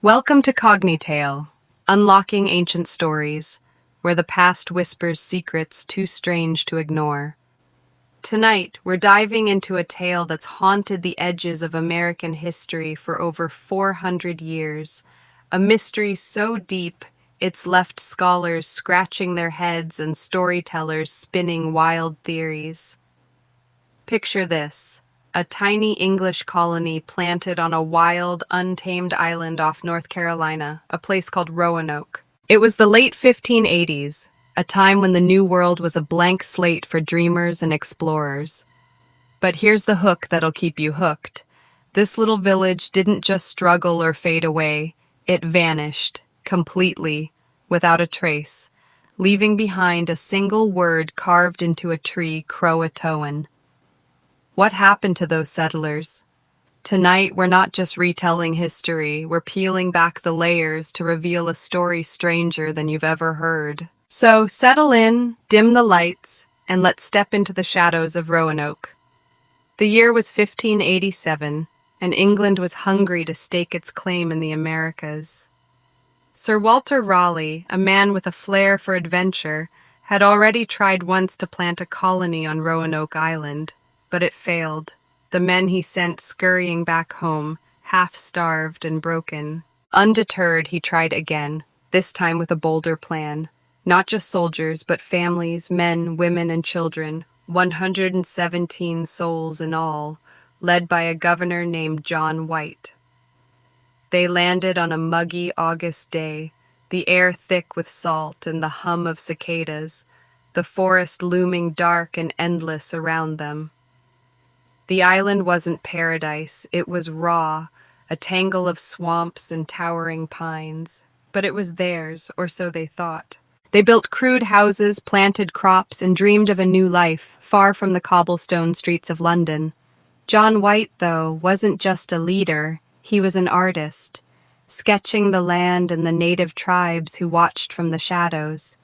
Welcome to CogniTale, unlocking ancient stories, where the past whispers secrets too strange to ignore. Tonight, we're diving into a tale that's haunted the edges of American history for over 400 years, a mystery so deep it's left scholars scratching their heads and storytellers spinning wild theories. Picture this. A tiny English colony planted on a wild, untamed island off North Carolina, a place called Roanoke. It was the late 1580s, a time when the New World was a blank slate for dreamers and explorers. But here's the hook that'll keep you hooked. This little village didn't just struggle or fade away, it vanished, completely, without a trace, leaving behind a single word carved into a tree, Croatoan. What happened to those settlers? Tonight, we're not just retelling history, we're peeling back the layers to reveal a story stranger than you've ever heard. So settle in, dim the lights, and let's step into the shadows of Roanoke. The year was 1587, and England was hungry to stake its claim in the Americas. Sir Walter Raleigh, a man with a flair for adventure, had already tried once to plant a colony on Roanoke Island. But it failed, the men he sent scurrying back home, half-starved and broken. Undeterred, he tried again, this time with a bolder plan. Not just soldiers, but families, men, women, and children, 117 souls in all, led by a governor named John White. They landed on a muggy August day, the air thick with salt and the hum of cicadas, the forest looming dark and endless around them. The island wasn't paradise, it was raw, a tangle of swamps and towering pines. But it was theirs, or so they thought. They built crude houses, planted crops, and dreamed of a new life, far from the cobblestone streets of London. John White, though, wasn't just a leader, he was an artist, sketching the land and the native tribes who watched from the shadows.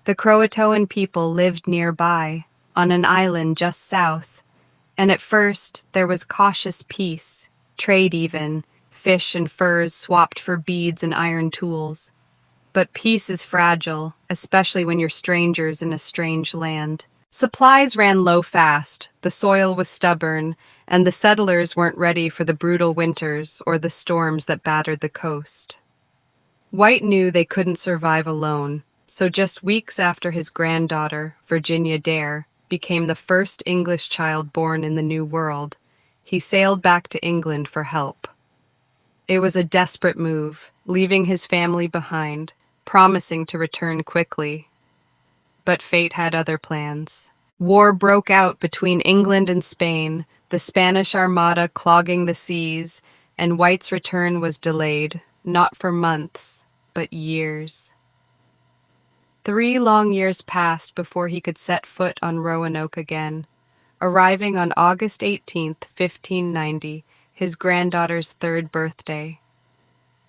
The Croatoan people lived nearby, on an island just south, and at first, there was cautious peace, trade even, fish and furs swapped for beads and iron tools. But peace is fragile, especially when you're strangers in a strange land. Supplies ran low fast, the soil was stubborn, and the settlers weren't ready for the brutal winters or the storms that battered the coast. White knew they couldn't survive alone, so just weeks after his granddaughter, Virginia Dare, became the first English child born in the New World, he sailed back to England for help. It was a desperate move, leaving his family behind, promising to return quickly. But fate had other plans. War broke out between England and Spain, the Spanish Armada clogging the seas, and White's return was delayed, not for months, but years. 3 long years passed before he could set foot on Roanoke again, arriving on August 18th, 1590, his granddaughter's 3rd birthday.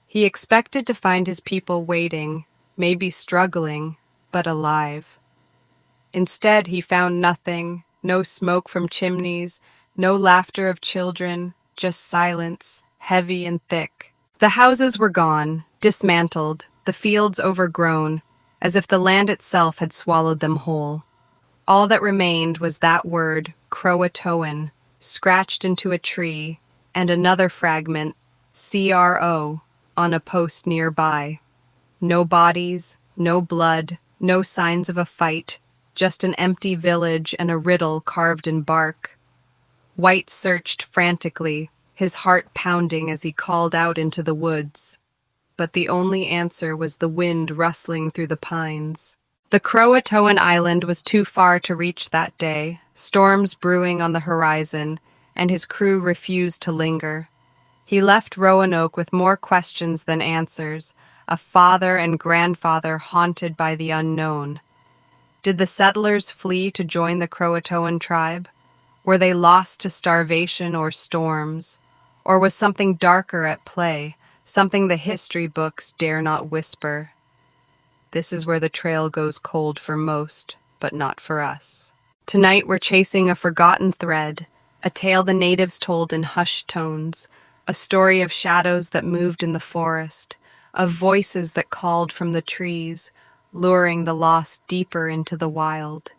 He expected to find his people waiting, maybe struggling, but alive. Instead, he found nothing, no smoke from chimneys, no laughter of children, just silence, heavy and thick. The houses were gone, dismantled, the fields overgrown, as if the land itself had swallowed them whole. All that remained was that word, Croatoan, scratched into a tree, and another fragment, CRO, on a post nearby. No bodies, no blood, no signs of a fight, just an empty village and a riddle carved in bark. White searched frantically, his heart pounding as he called out into the woods. But the only answer was the wind rustling through the pines. The Croatoan island was too far to reach that day, storms brewing on the horizon, and his crew refused to linger. He left Roanoke with more questions than answers, a father and grandfather haunted by the unknown. Did the settlers flee to join the Croatoan tribe? Were they lost to starvation or storms? Or was something darker at play? Something the history books dare not whisper. This is where the trail goes cold for most, but not for us. Tonight we're chasing a forgotten thread, a tale the natives told in hushed tones, A story of shadows that moved in the forest, of voices that called from the trees, luring the lost deeper into the wild.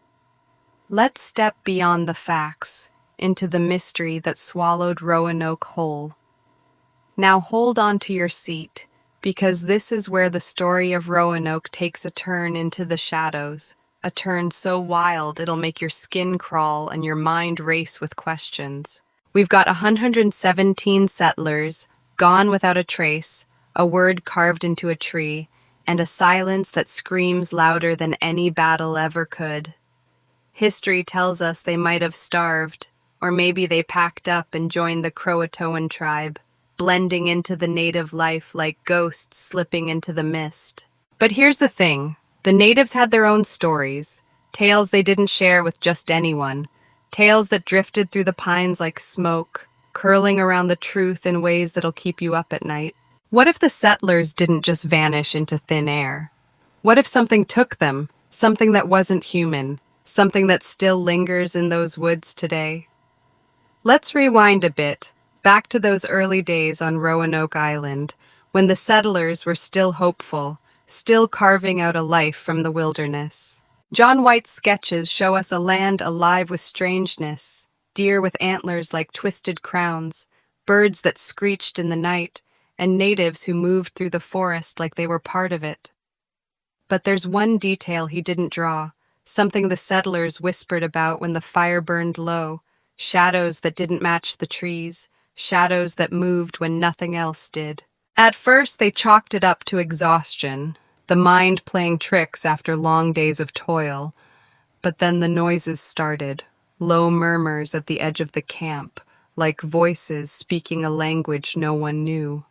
Let's step beyond the facts, into the mystery that swallowed Roanoke whole. Now hold on to your seat, because this is where the story of Roanoke takes a turn into the shadows, a turn so wild it'll make your skin crawl and your mind race with questions. We've got 117 settlers, gone without a trace, a word carved into a tree, and a silence that screams louder than any battle ever could. History tells us they might have starved, or maybe they packed up and joined the Croatoan tribe, blending into the native life like ghosts slipping into the mist. But here's the thing, the natives had their own stories, tales they didn't share with just anyone, tales that drifted through the pines like smoke, curling around the truth in ways that'll keep you up at night. What if the settlers didn't just vanish into thin air? What if something took them, something that wasn't human, something that still lingers in those woods today? Let's rewind a bit, back to those early days on Roanoke Island, when the settlers were still hopeful, still carving out a life from the wilderness. John White's sketches show us a land alive with strangeness, deer with antlers like twisted crowns, birds that screeched in the night, and natives who moved through the forest like they were part of it. But there's one detail he didn't draw, something the settlers whispered about when the fire burned low, shadows that didn't match the trees, shadows that moved when nothing else did. At first, they chalked it up to exhaustion, the mind playing tricks after long days of toil. But then the noises started, low murmurs at the edge of the camp, like voices speaking a language no one knew.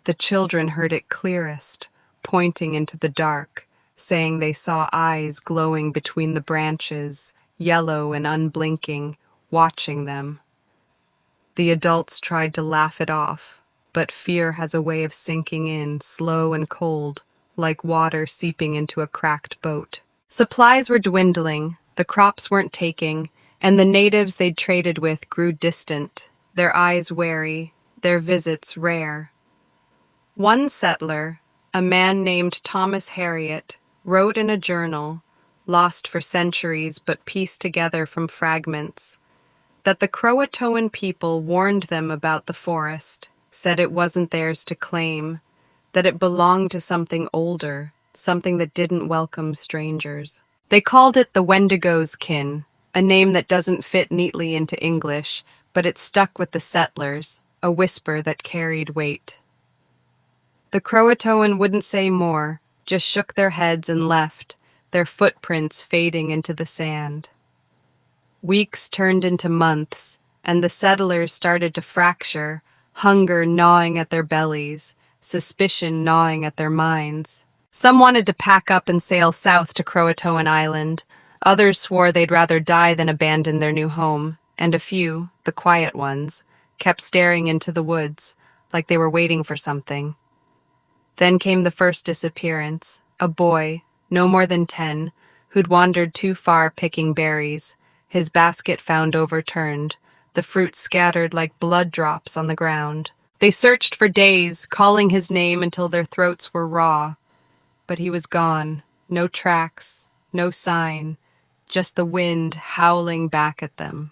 The children heard it clearest, pointing into the dark, saying they saw eyes glowing between the branches, yellow and unblinking, watching them. The adults tried to laugh it off, but fear has a way of sinking in, slow and cold, like water seeping into a cracked boat. Supplies were dwindling, the crops weren't taking, and the natives they'd traded with grew distant, their eyes wary, their visits rare. One settler, a man named Thomas Harriot, wrote in a journal, lost for centuries but pieced together from fragments, that the Croatoan people warned them about the forest, said it wasn't theirs to claim, that it belonged to something older, something that didn't welcome strangers. They called it the Wendigo's kin, a name that doesn't fit neatly into English, but it stuck with the settlers, a whisper that carried weight. The Croatoan wouldn't say more, just shook their heads and left, their footprints fading into the sand. Weeks turned into months, and the settlers started to fracture, hunger gnawing at their bellies, suspicion gnawing at their minds. Some wanted to pack up and sail south to Croatoan Island. Others swore they'd rather die than abandon their new home, and a few, the quiet ones, kept staring into the woods, like they were waiting for something. Then came the first disappearance, a boy, no more than 10, who'd wandered too far picking berries, his basket found overturned, the fruit scattered like blood drops on the ground. They searched for days, calling his name until their throats were raw. But he was gone, no tracks, no sign, just the wind howling back at them.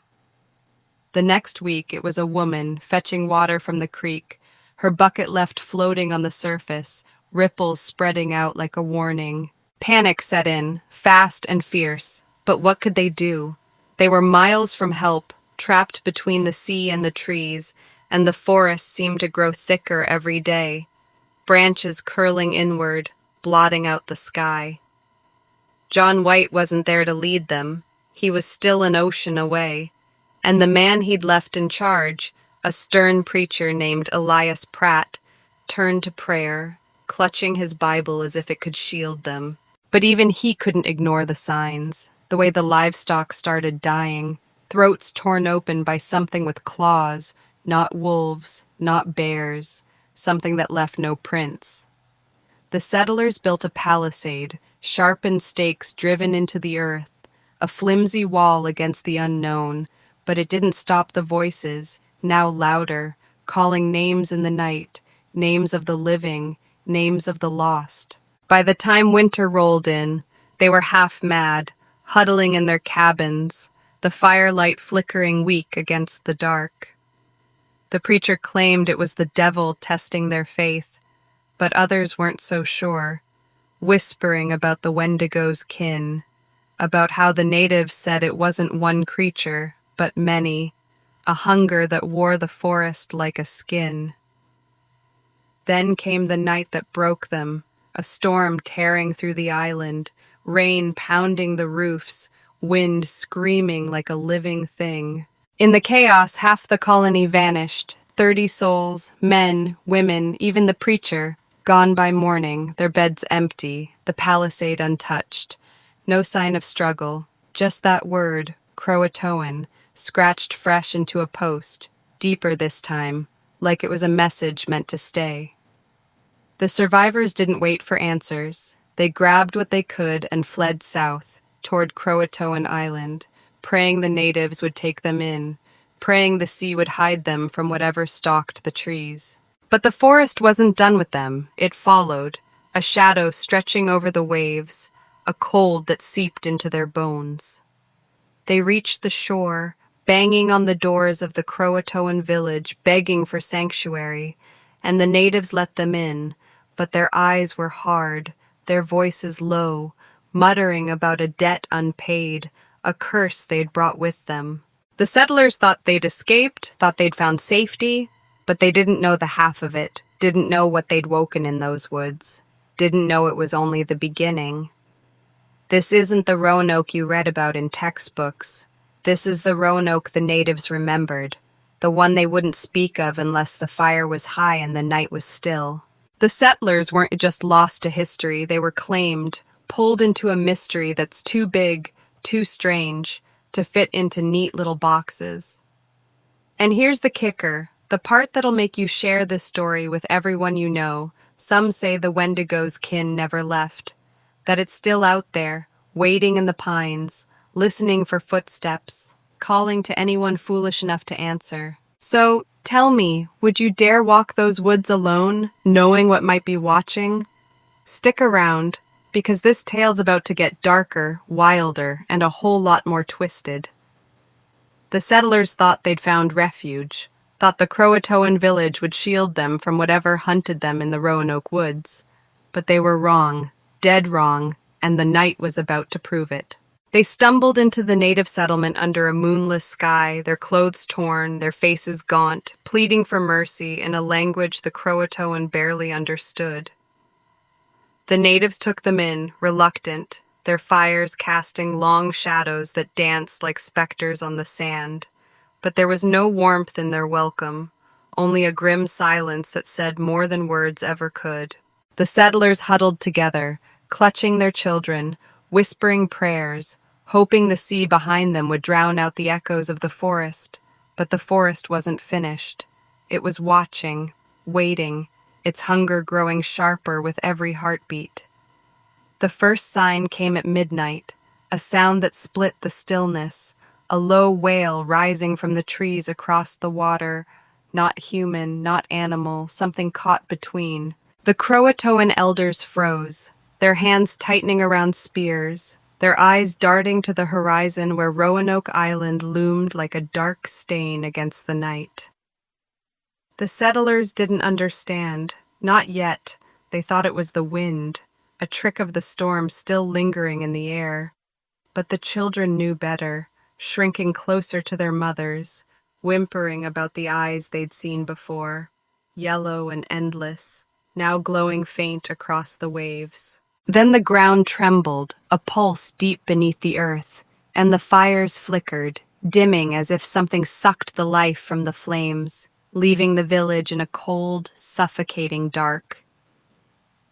The next week it was a woman fetching water from the creek, her bucket left floating on the surface, ripples spreading out like a warning. Panic set in, fast and fierce. But what could they do? They were miles from help, trapped between the sea and the trees, and the forest seemed to grow thicker every day, branches curling inward, blotting out the sky. John White wasn't there to lead them. He was still an ocean away, and the man he'd left in charge, a stern preacher named Elias Pratt, turned to prayer, clutching his Bible as if it could shield them. But even he couldn't ignore the signs, the way the livestock started dying, throats torn open by something with claws, not wolves, not bears, something that left no prints. The settlers built a palisade, sharpened stakes driven into the earth, a flimsy wall against the unknown, but it didn't stop the voices, now louder, calling names in the night, names of the living, names of the lost. By the time winter rolled in, they were half mad, huddling in their cabins, the firelight flickering weak against the dark. The preacher claimed it was the devil testing their faith, but others weren't so sure, whispering about the Wendigo's kin, about how the natives said it wasn't one creature, but many, a hunger that wore the forest like a skin. Then came the night that broke them, a storm tearing through the island, rain pounding the roofs, wind screaming like a living thing. In the chaos, half the colony vanished, 30 souls, men, women, even the preacher, gone by morning, their beds empty, the palisade untouched. No sign of struggle, just that word, Croatoan, scratched fresh into a post, deeper this time, like it was a message meant to stay. The survivors didn't wait for answers. They grabbed what they could and fled south, toward Croatoan Island, praying the natives would take them in, praying the sea would hide them from whatever stalked the trees. But the forest wasn't done with them. It followed, a shadow stretching over the waves, a cold that seeped into their bones. They reached the shore, banging on the doors of the Croatoan village, begging for sanctuary, and the natives let them in, but their eyes were hard, their voices low, muttering about a debt unpaid, a curse they'd brought with them. The settlers thought they'd escaped, thought they'd found safety, but they didn't know the half of it, didn't know what they'd woken in those woods, didn't know it was only the beginning. This isn't the Roanoke you read about in textbooks. This is the Roanoke the natives remembered, the one they wouldn't speak of unless the fire was high and the night was still. The settlers weren't just lost to history, they were claimed, pulled into a mystery that's too big, too strange, to fit into neat little boxes. And here's the kicker, the part that'll make you share this story with everyone you know. Some say the Wendigo's kin never left, that it's still out there, waiting in the pines, listening for footsteps, calling to anyone foolish enough to answer. So, tell me, would you dare walk those woods alone, knowing what might be watching? Stick around, because this tale's about to get darker, wilder, and a whole lot more twisted. The settlers thought they'd found refuge, thought the Croatoan village would shield them from whatever hunted them in the Roanoke woods. But they were wrong, dead wrong, and the night was about to prove it. They stumbled into the native settlement under a moonless sky, their clothes torn, their faces gaunt, pleading for mercy in a language the Croatoan barely understood. The natives took them in, reluctant, their fires casting long shadows that danced like specters on the sand. But there was no warmth in their welcome, only a grim silence that said more than words ever could. The settlers huddled together, clutching their children, whispering prayers, hoping the sea behind them would drown out the echoes of the forest. But the forest wasn't finished. It was watching, waiting, its hunger growing sharper with every heartbeat. The first sign came at midnight, a sound that split the stillness, a low wail rising from the trees across the water, not human, not animal, something caught between. The Croatoan elders froze, their hands tightening around spears, their eyes darting to the horizon where Roanoke Island loomed like a dark stain against the night. The settlers didn't understand, not yet. They thought it was the wind, a trick of the storm still lingering in the air. But the children knew better, shrinking closer to their mothers, whimpering about the eyes they'd seen before, yellow and endless, now glowing faint across the waves. Then the ground trembled, a pulse deep beneath the earth, and the fires flickered, dimming as if something sucked the life from the flames, leaving the village in a cold, suffocating dark.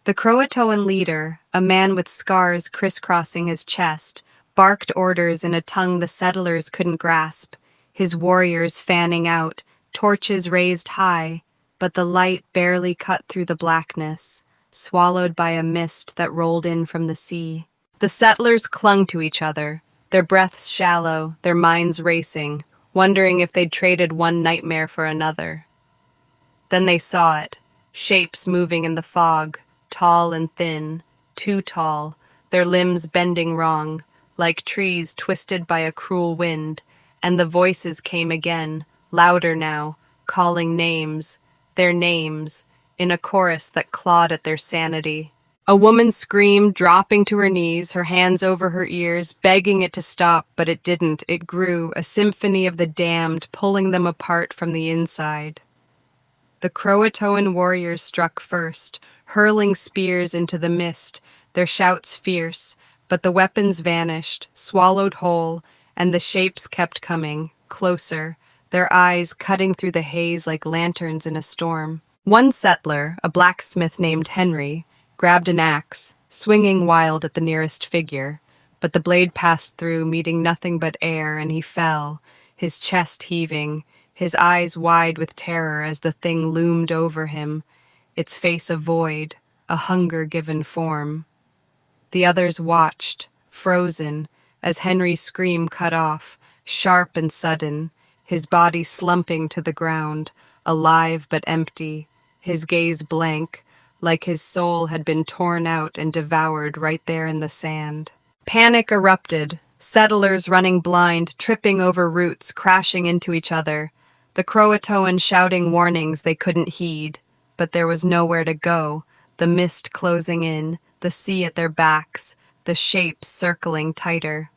The Croatoan leader, a man with scars crisscrossing his chest, barked orders in a tongue the settlers couldn't grasp, his warriors fanning out, torches raised high, but the light barely cut through the blackness, swallowed by a mist that rolled in from the sea. The settlers clung to each other, their breaths shallow, their minds racing, wondering if they'd traded one nightmare for another. Then they saw it, shapes moving in the fog, tall and thin, too tall, their limbs bending wrong, like trees twisted by a cruel wind, and the voices came again, louder now, calling names, their names, in a chorus that clawed at their sanity. A woman screamed, dropping to her knees, her hands over her ears, begging it to stop, but it didn't. It grew, a symphony of the damned, pulling them apart from the inside. The Croatoan warriors struck first, hurling spears into the mist, their shouts fierce, but the weapons vanished, swallowed whole, and the shapes kept coming, closer, their eyes cutting through the haze like lanterns in a storm. One settler, a blacksmith named Henry, grabbed an axe, swinging wild at the nearest figure, but the blade passed through, meeting nothing but air, and he fell, his chest heaving, his eyes wide with terror as the thing loomed over him, its face a void, a hunger-given form. The others watched, frozen, as Henry's scream cut off, sharp and sudden, his body slumping to the ground, alive but empty, his gaze blank, like his soul had been torn out and devoured right there in the sand. Panic erupted, settlers running blind, tripping over roots, crashing into each other, the Croatoan shouting warnings they couldn't heed. But there was nowhere to go, the mist closing in, the sea at their backs, the shapes circling tighter.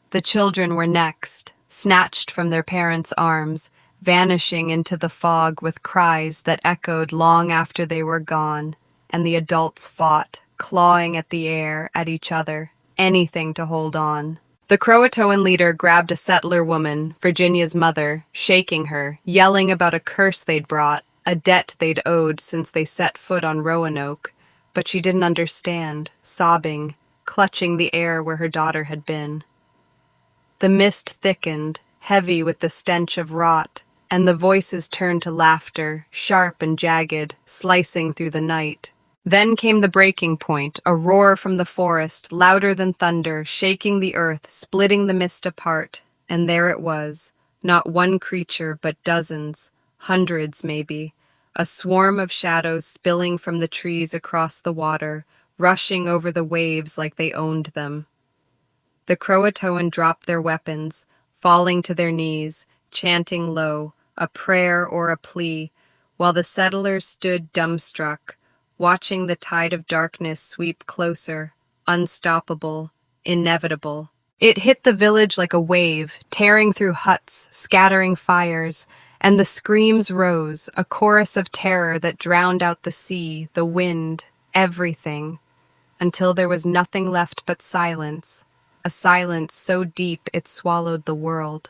The children were next, snatched from their parents' arms, vanishing into the fog with cries that echoed long after they were gone, and the adults fought, clawing at the air, at each other, anything to hold on. The Croatoan leader grabbed a settler woman, Virginia's mother, shaking her, yelling about a curse they'd brought, a debt they'd owed since they set foot on Roanoke. But she didn't understand, sobbing, clutching the air where her daughter had been. The mist thickened, heavy with the stench of rot, and the voices turned to laughter, sharp and jagged, slicing through the night. Then came the breaking point, a roar from the forest, louder than thunder, shaking the earth, splitting the mist apart. And there it was, not one creature, but dozens, hundreds maybe, a swarm of shadows spilling from the trees across the water, rushing over the waves like they owned them. The Croatoan dropped their weapons, falling to their knees, chanting low, a prayer or a plea, while the settlers stood dumbstruck, watching the tide of darkness sweep closer, unstoppable, inevitable. It hit the village like a wave, tearing through huts, scattering fires, and the screams rose, a chorus of terror that drowned out the sea, the wind, everything, until there was nothing left but silence, a silence so deep it swallowed the world.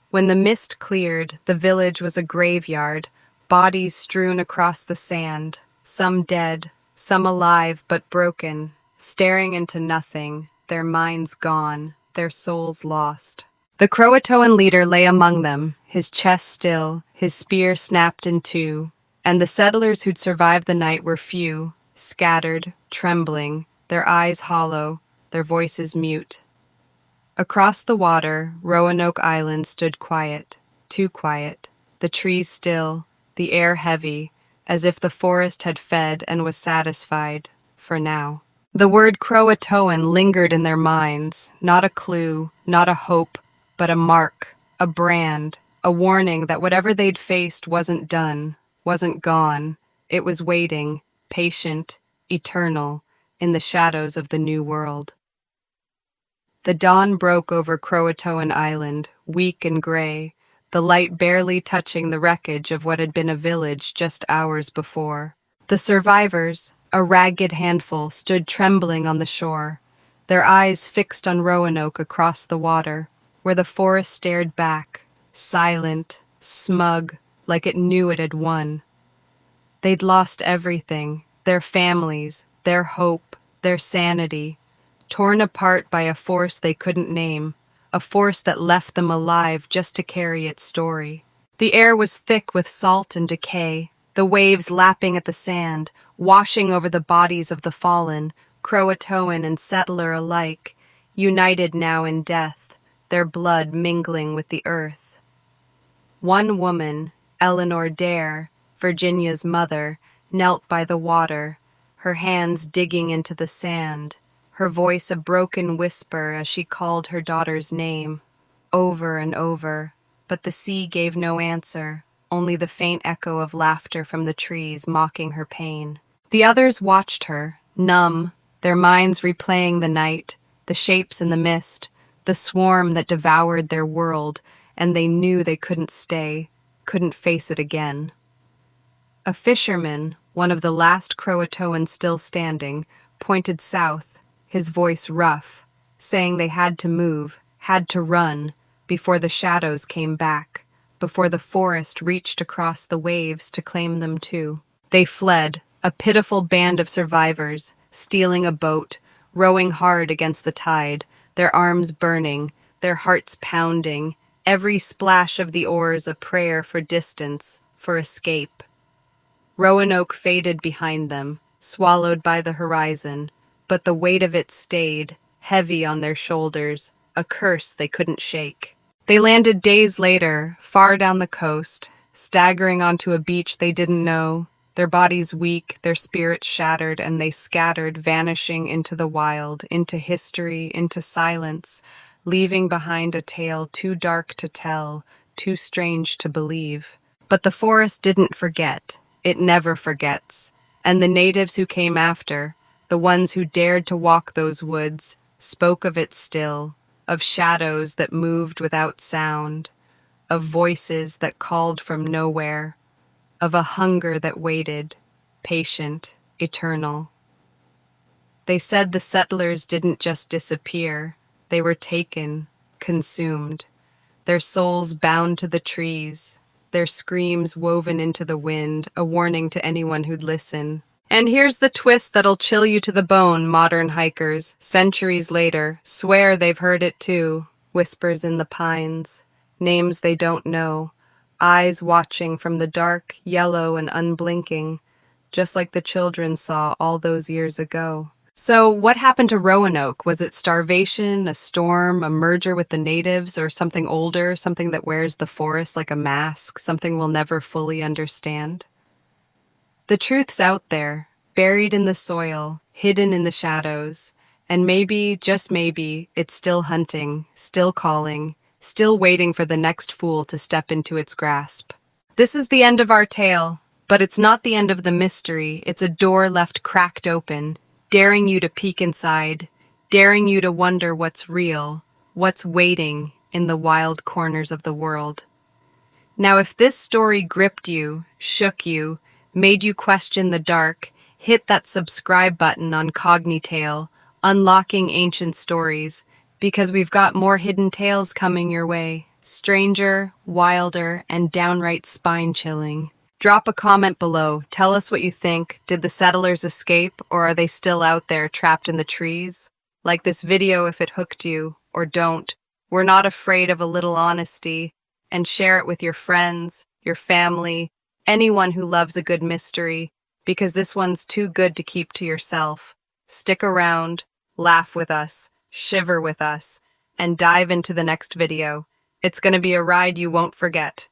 When the mist cleared, the village was a graveyard, bodies strewn across the sand, some dead, some alive but broken, staring into nothing, their minds gone, their souls lost. The Croatoan leader lay among them, his chest still, his spear snapped in two, and the settlers who'd survived the night were few, scattered, trembling, their eyes hollow, their voices mute. Across the water, Roanoke Island stood quiet, too quiet, the trees still, the air heavy, as if the forest had fed and was satisfied, for now. The word Croatoan lingered in their minds, not a clue, not a hope, but a mark, a brand, a warning that whatever they'd faced wasn't done, wasn't gone. It was waiting, patient, eternal, in the shadows of the new world. The dawn broke over Croatoan Island, weak and gray, the light barely touching the wreckage of what had been a village just hours before. The survivors, a ragged handful, stood trembling on the shore, their eyes fixed on Roanoke across the water, where the forest stared back, silent, smug, like it knew it had won. They'd lost everything, their families, their hope, their sanity, torn apart by a force they couldn't name, a force that left them alive just to carry its story. The air was thick with salt and decay, the waves lapping at the sand, washing over the bodies of the fallen, Croatoan and settler alike, united now in death, their blood mingling with the earth. One woman, Eleanor Dare, Virginia's mother, knelt by the water, her hands digging into the sand, her voice a broken whisper as she called her daughter's name, over and over, but the sea gave no answer, only the faint echo of laughter from the trees mocking her pain. The others watched her, numb, their minds replaying the night, the shapes in the mist, the swarm that devoured their world, and they knew they couldn't stay, couldn't face it again. A fisherman, one of the last Croatoans still standing, pointed south, his voice rough, saying they had to move, had to run, before the shadows came back, before the forest reached across the waves to claim them too. They fled, a pitiful band of survivors, stealing a boat, rowing hard against the tide, their arms burning, their hearts pounding, every splash of the oars a prayer for distance, for escape. Roanoke faded behind them, swallowed by the horizon, but the weight of it stayed, heavy on their shoulders, a curse they couldn't shake. They landed days later, far down the coast, staggering onto a beach they didn't know, their bodies weak, their spirits shattered, and they scattered, vanishing into the wild, into history, into silence, leaving behind a tale too dark to tell, too strange to believe. But the forest didn't forget. It never forgets. And the natives who came after, the ones who dared to walk those woods, spoke of it still, of shadows that moved without sound, of voices that called from nowhere, of a hunger that waited, patient, eternal. They said the settlers didn't just disappear, they were taken, consumed, their souls bound to the trees, their screams woven into the wind, a warning to anyone who'd listen. And here's the twist that'll chill you to the bone, modern hikers, centuries later, swear they've heard it too. Whispers in the pines, names they don't know, eyes watching from the dark, yellow and unblinking, just like the children saw all those years ago. So what happened to Roanoke? Was it starvation, a storm, a merger with the natives, or something older, something that wears the forest like a mask, something we'll never fully understand? The truth's out there, buried in the soil, hidden in the shadows, and maybe, just maybe, it's still hunting, still calling, still waiting for the next fool to step into its grasp. This is the end of our tale, but it's not the end of the mystery. It's a door left cracked open, daring you to peek inside, daring you to wonder what's real, what's waiting in the wild corners of the world. Now, if this story gripped you, shook you, made you question the dark, hit that subscribe button on CogniTale, Unlocking Ancient Stories, because we've got more hidden tales coming your way, stranger, wilder, and downright spine-chilling. Drop a comment below. Tell us what you think. Did the settlers escape, or are they still out there trapped in the trees? Like this video if it hooked you, or don't. We're not afraid of a little honesty, and share it with your friends, your family, anyone who loves a good mystery, because this one's too good to keep to yourself. Stick around, laugh with us, shiver with us, and dive into the next video. It's going to be a ride you won't forget.